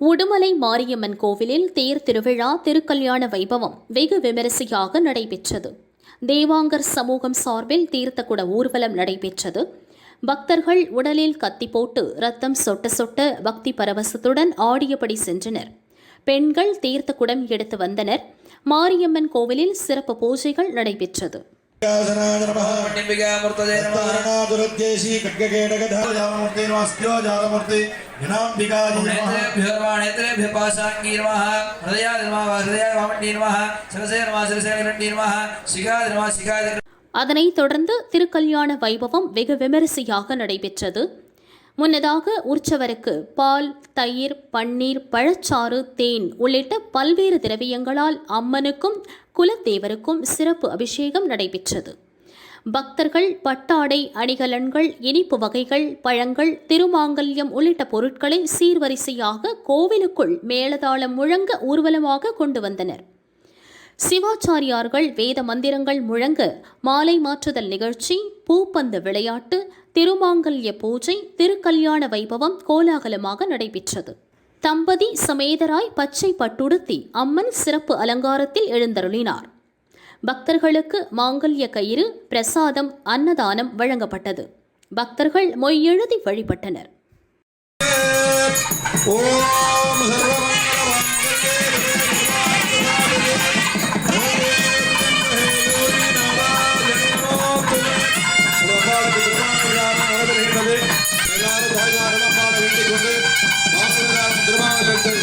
உடுமலை மாரியம்மன் கோவிலில் தேர் திருவிழா திருக்கல்யாண வைபவம் வெகு விமரிசையாக நடைபெற்றது. தேவாங்கர் சமூகம் சார்பில் தீர்த்தக்குட ஊர்வலம் நடைபெற்றது. பக்தர்கள் உடலில் கத்தி போட்டு ரத்தம் சொட்ட சொட்ட பக்தி பரவசத்துடன் ஆடியபடி சென்றனர். பெண்கள் தீர்த்தக்குடம் எடுத்து வந்தனர். மாரியம்மன் கோவிலில் சிறப்பு பூஜைகள் நடைபெற்றது. அதனைத் தொடர்ந்து திருக்கல்யாண வைபவம் வெகு விமரிசையாக நடைபெற்றது. முன்னதாக உற்சவருக்கு பால், தயிர், பன்னீர், பழச்சாறு, தேன் உள்ளிட்ட பல்வேறு திரவியங்களால் அம்மனுக்கும் குலத்தேவருக்கும் சிறப்பு அபிஷேகம் நடைபெற்றது. பக்தர்கள் பட்டாடை, அணிகலன்கள், இனிப்பு வகைகள், பழங்கள், திருமாங்கல்யம் உள்ளிட்ட பொருட்களை சீர்வரிசையாக கோவிலுக்குள் மேளதாளம் முழங்க ஊர்வலமாக கொண்டு வந்தனர். சிவாச்சாரியார்கள் வேத மந்திரங்கள் முழங்க மாலை மாற்றுதல் நிகழ்ச்சி, பூப்பந்து விளையாட்டு, திருமாங்கல்ய பூஜை, திருக்கல்யாண வைபவம் கோலாகலமாக நடைபெற்றது. தம்பதி சமேதராய் பச்சை பட்டுடுத்தி அம்மன் சிறப்பு அலங்காரத்தில் எழுந்தருளினார். பக்தர்களுக்கு மாங்கல்ய கயிறு, பிரசாதம், அன்னதானம் வழங்கப்பட்டது. பக்தர்கள் மொய்யெழுதி வழிபட்டனர். திருமாவளவன்